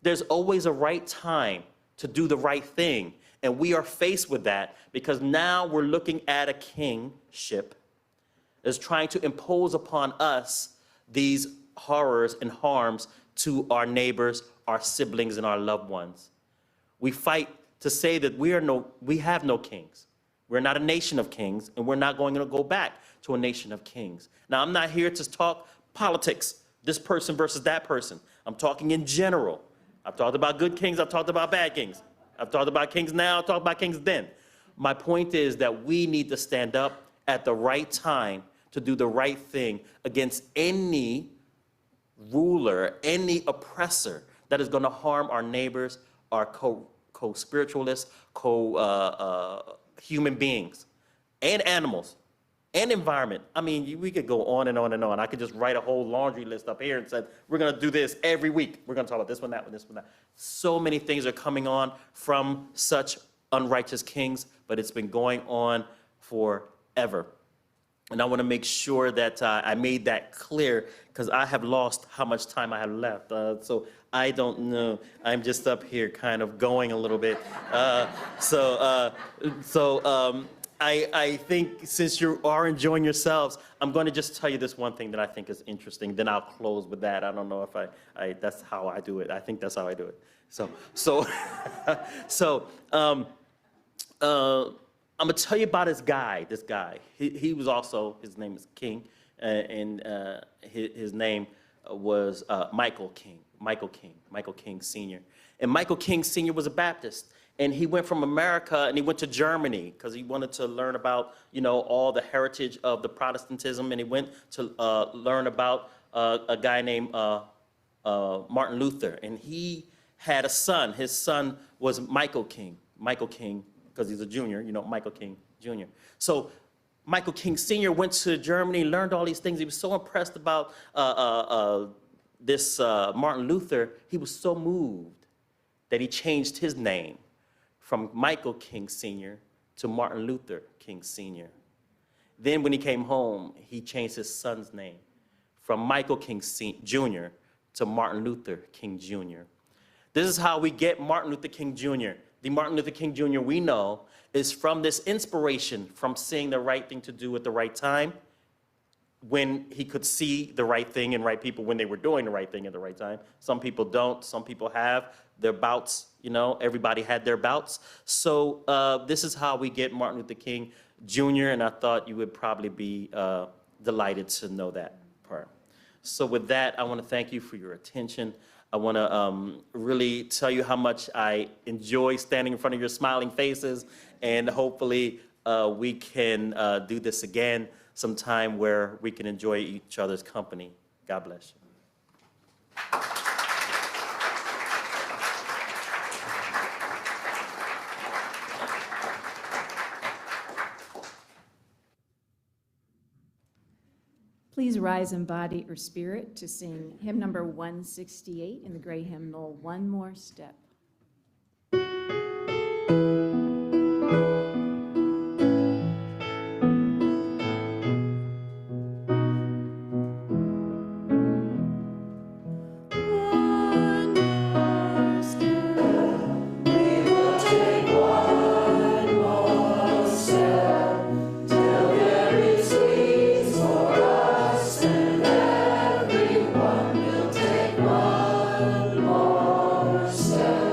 There's always a right time to do the right thing. And we are faced with that because now we're looking at a kingship that's trying to impose upon us these horrors and harms to our neighbors, our siblings, and our loved ones. We fight to say that we have no kings. We're not a nation of kings, and we're not going to go back to a nation of kings. Now, I'm not here to talk politics, this person versus that person. I'm talking in general. I've talked about good kings, I've talked about bad kings. I've talked about kings now, I've talked about kings then. My point is that we need to stand up at the right time to do the right thing against any ruler, any oppressor that is going to harm our neighbors, our co-spiritualists, human beings, and animals, and environment. I mean, we could go on and on and on. I could just write a whole laundry list up here and say, we're going to do this every week. We're going to talk about this one, that one, this one, that. So many things are coming on from such unrighteous kings, but it's been going on forever. And I want to make sure that I made that clear because I have lost how much time I have left. So I don't know. I'm just up here kind of going a little bit. I think since you are enjoying yourselves, I'm going to just tell you this one thing that I think is interesting. Then I'll close with that. I don't know if that's how I do it. I think that's how I do it. I'm going to tell you about this guy. He was also, his name is King, and his name was Michael King Sr. And Michael King Sr. was a Baptist. And he went from America and he went to Germany because he wanted to learn about, all the heritage of the Protestantism. And he went to learn about a guy named Martin Luther. And he had a son. His son was Michael King, because he's a junior, Michael King Jr. So Michael King Sr. went to Germany, learned all these things. He was so impressed about this Martin Luther. He was so moved that he changed his name from Michael King Sr. to Martin Luther King Sr. Then when he came home, he changed his son's name from Michael King Jr. to Martin Luther King Jr. This is how we get Martin Luther King Jr. The Martin Luther King Jr. we know is from this inspiration from seeing the right thing to do at the right time when he could see the right thing and right people when they were doing the right thing at the right time. Some people don't. Some people have their bouts. Everybody had their bouts. So this is how we get Martin Luther King Jr., and I thought you would probably be delighted to know that part. So with that, I want to thank you for your attention. I want to really tell you how much I enjoy standing in front of your smiling faces, and hopefully we can do this again sometime where we can enjoy each other's company. God bless you. Please rise in body or spirit to sing hymn number 168 in the gray hymnal, One More Step. One more step.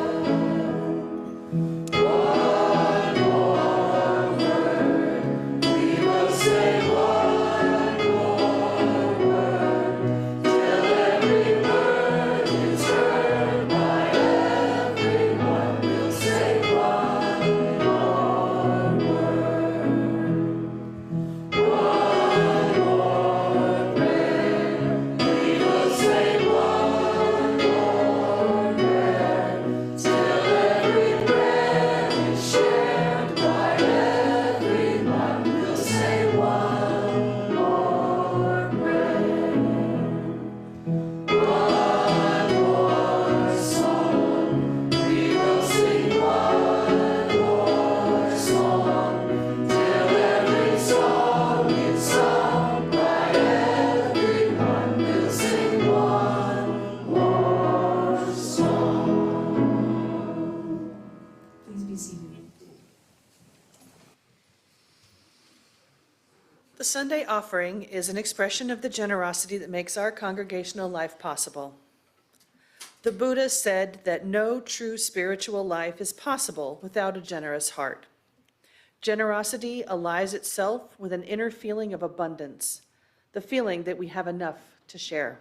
The Sunday offering is an expression of the generosity that makes our congregational life possible. The Buddha said that no true spiritual life is possible without a generous heart. Generosity allies itself with an inner feeling of abundance, the feeling that we have enough to share.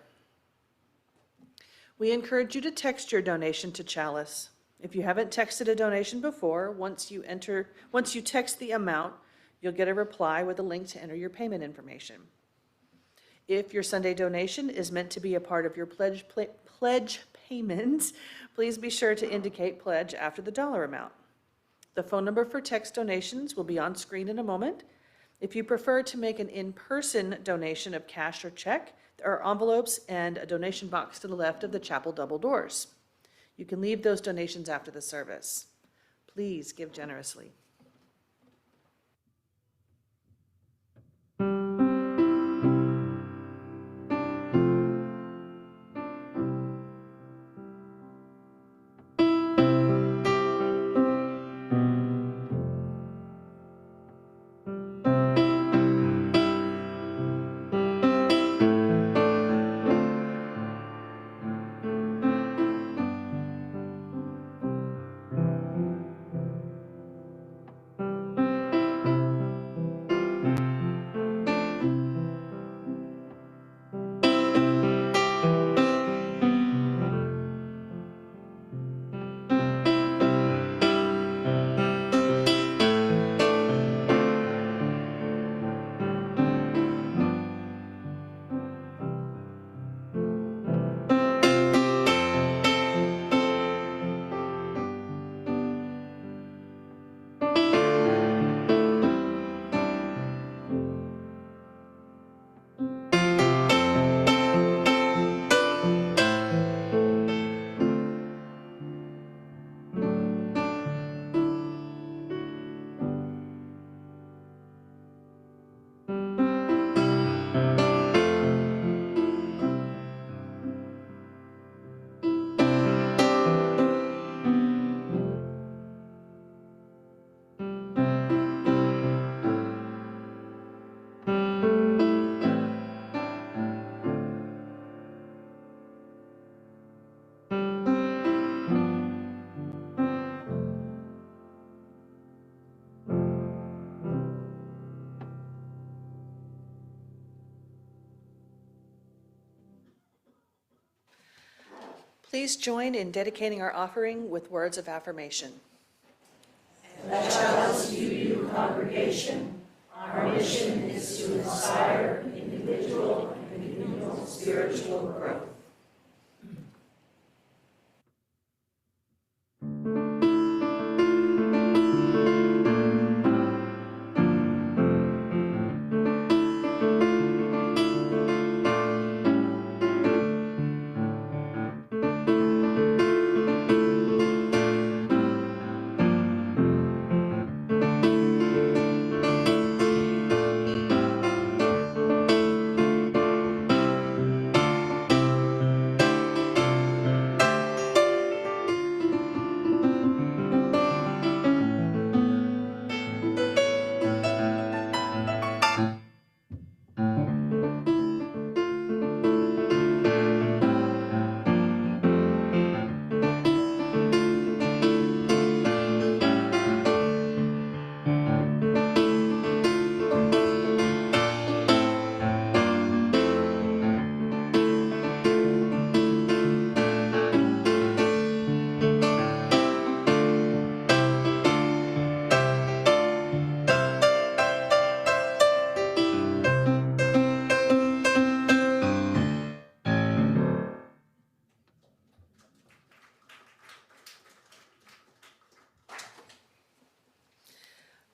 We encourage you to text your donation to Chalice. If you haven't texted a donation before, once you text the amount, you'll get a reply with a link to enter your payment information. If your Sunday donation is meant to be a part of your pledge payment, please be sure to indicate pledge after the dollar amount. The phone number for text donations will be on screen in a moment. If you prefer to make an in-person donation of cash or check, there are envelopes and a donation box to the left of the chapel double doors. You can leave those donations after the service. Please give generously. Please join in dedicating our offering with words of affirmation. Let Chalice UU congregation, our mission is to inspire individual and communal spiritual growth.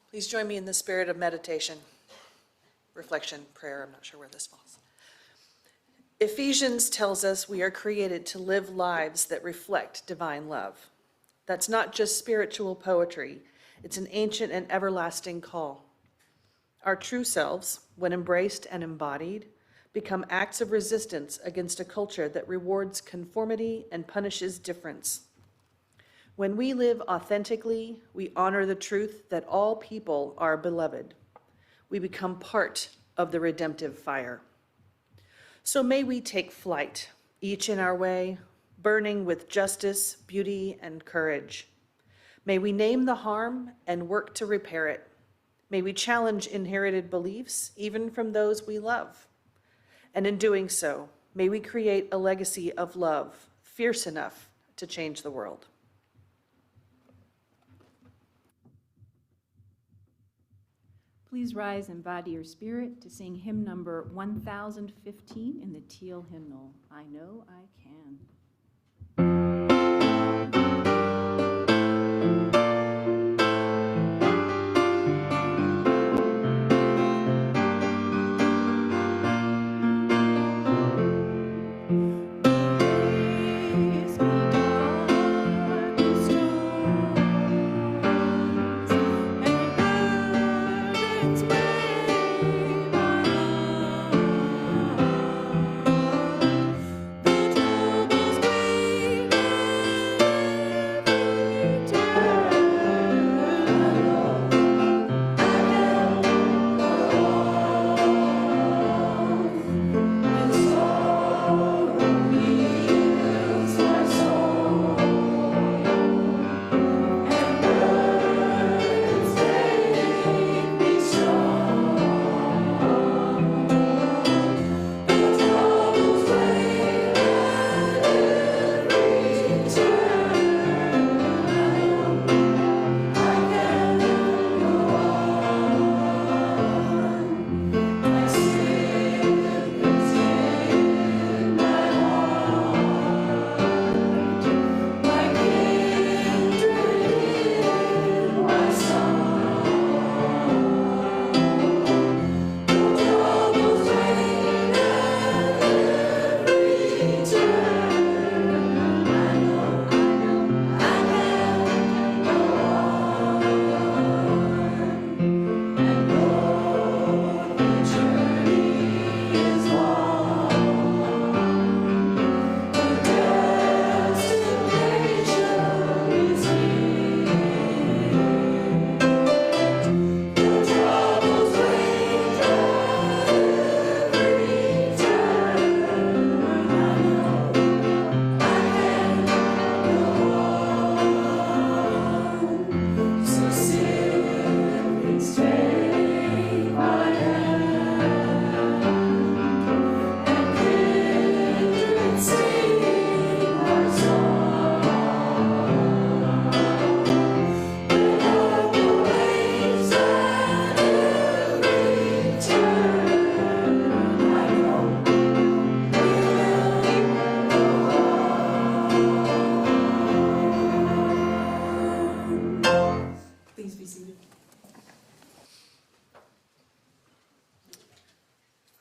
Please join me in the spirit of meditation, reflection, prayer. I'm not sure where this falls. Ephesians tells us we are created to live lives that reflect divine love. That's not just spiritual poetry. It's an ancient and everlasting call. Our true selves, when embraced and embodied, become acts of resistance against a culture that rewards conformity and punishes difference. When we live authentically, we honor the truth that all people are beloved. We become part of the redemptive fire. So may we take flight, each in our way, burning with justice, beauty, and courage. May we name the harm and work to repair it. May we challenge inherited beliefs, even from those we love. And in doing so, may we create a legacy of love, fierce enough to change the world. Please rise and bow to your spirit to sing hymn number 1015 in the teal hymnal, I Know I Can.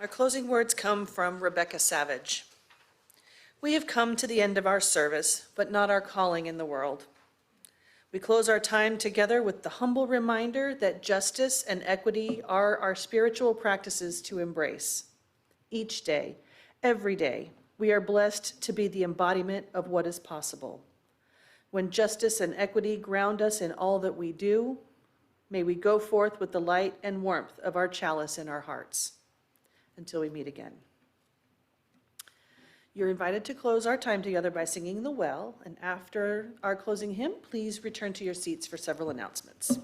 Our closing words come from Rebecca Savage. We have come to the end of our service, but not our calling in the world. We close our time together with the humble reminder that justice and equity are our spiritual practices to embrace. Each day, every day, we are blessed to be the embodiment of what is possible. When justice and equity ground us in all that we do, may we go forth with the light and warmth of our chalice in our hearts. Until we meet again. You're invited to close our time together by singing the well, and after our closing hymn, please return to your seats for several announcements.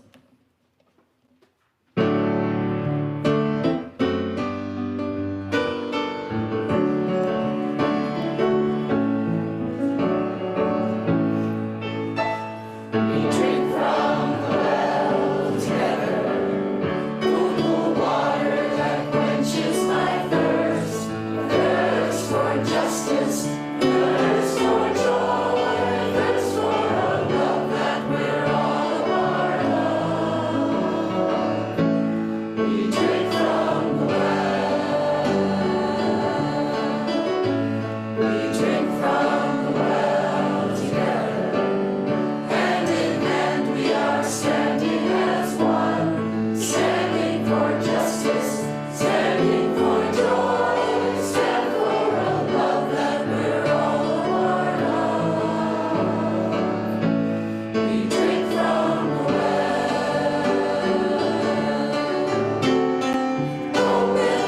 Open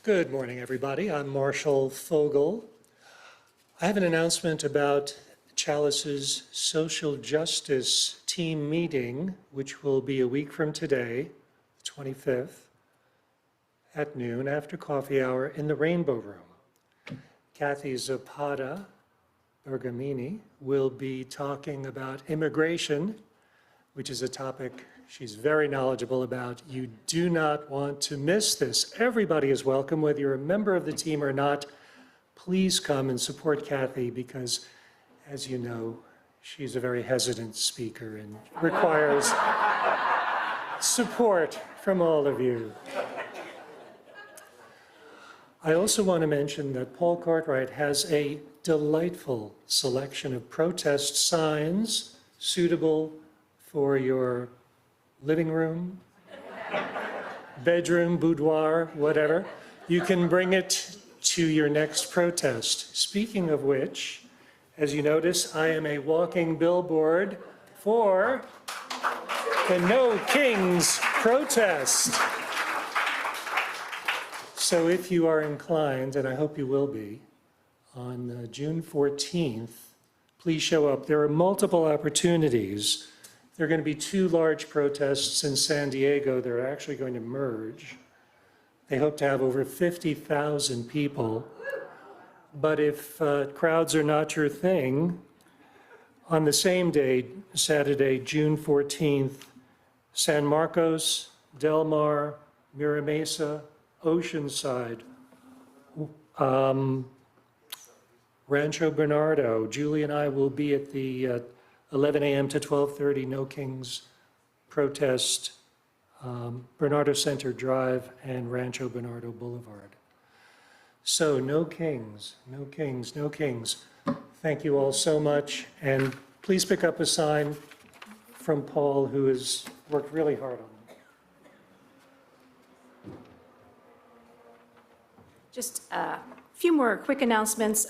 Good morning, everybody. I'm Marshall Fogel. I have an announcement about Chalice's social justice team meeting, which will be a week from today, the 25th, at noon after coffee hour in the Rainbow Room. Kathy Zapata Bergamini will be talking about immigration, which is a topic she's very knowledgeable about. You do not want to miss this. Everybody is welcome, whether you're a member of the team or not. Please come and support Kathy because, as you know, she's a very hesitant speaker and requires support from all of you. I also want to mention that Paul Cartwright has a delightful selection of protest signs suitable for your living room, bedroom, boudoir, whatever. You can bring it to your next protest. Speaking of which, as you notice, I am a walking billboard for the No Kings protest. So if you are inclined, and I hope you will be, on June 14th, please show up. There are multiple opportunities. There are going to be 2 large protests in San Diego. They're actually going to merge. They hope to have over 50,000 people. But if crowds are not your thing, on the same day, Saturday, June 14th, San Marcos, Del Mar, Mira Mesa, Oceanside, Rancho Bernardo. Julie and I will be at the 11 a.m. to 12:30 No Kings protest, Bernardo Center Drive and Rancho Bernardo Boulevard. So no kings, no kings, no kings. Thank you all so much. And please pick up a sign from Paul, who has worked really hard on it. Just a few more quick announcements.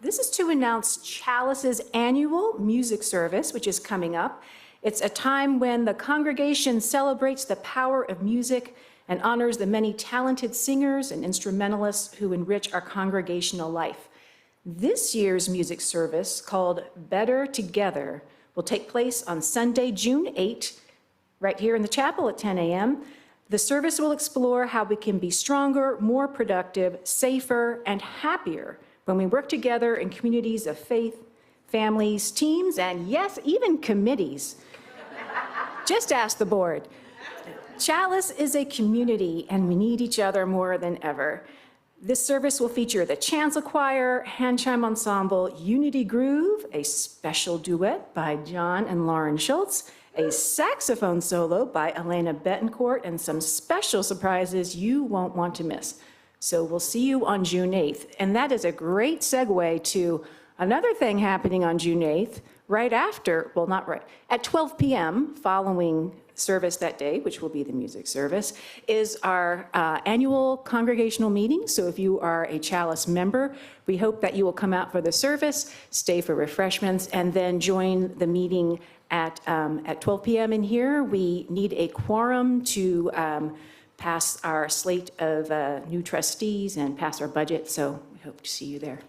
This is to announce Chalice's annual music service, which is coming up. It's a time when the congregation celebrates the power of music and honors the many talented singers and instrumentalists who enrich our congregational life. This year's music service, called Better Together, will take place on Sunday, June 8, right here in the chapel at 10 a.m. The service will explore how we can be stronger, more productive, safer, and happier when we work together in communities of faith, families, teams, and yes, even committees. Just ask the board. Chalice is a community, and we need each other more than ever. This service will feature the Chancel Choir, Hand Chime Ensemble, Unity Groove, a special duet by John and Lauren Schultz, a saxophone solo by Elena Betancourt, and some special surprises you won't want to miss. So we'll see you on June 8th. And that is a great segue to another thing happening on June 8th, right after, well, not right, at 12 p.m. following service that day, which will be the music service, is our annual congregational meeting. So if you are a Chalice member, we hope that you will come out for the service, stay for refreshments, and then join the meeting at 12 p.m. in here. We need a quorum to pass our slate of new trustees and pass our budget, so we hope to see you there.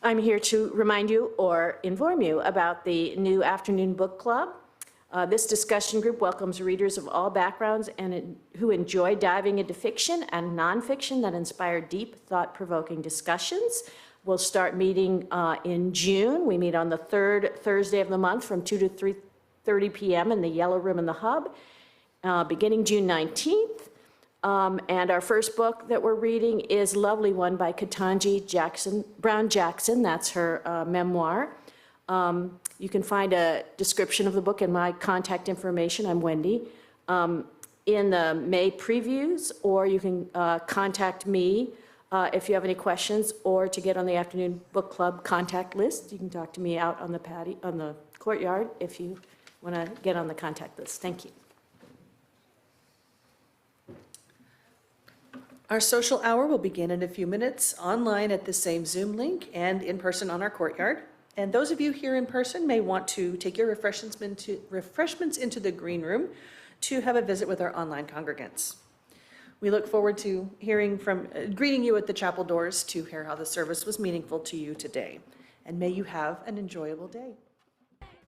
I'm here to remind you or inform you about the new afternoon book club. This discussion group welcomes readers of all backgrounds and who enjoy diving into fiction and nonfiction that inspire deep, thought-provoking discussions. We'll start meeting in June. We meet on the third Thursday of the month from 2 to 3:30 p.m. in the Yellow Room in the Hub, beginning June 19th. And our first book that we're reading is Lovely One by Ketanji Brown Jackson. That's her memoir. You can find a description of the book and my contact information. I'm Wendy. In the May previews, or you can contact me if you have any questions, or to get on the afternoon book club contact list. You can talk to me out on the patio, on the courtyard, if you want to get on the contact list. Thank you. Our social hour will begin in a few minutes, online at the same Zoom link and in person on our courtyard. And those of you here in person may want to take your refreshments into the green room to have a visit with our online congregants. We look forward to greeting you at the chapel doors to hear how the service was meaningful to you today. And may you have an enjoyable day.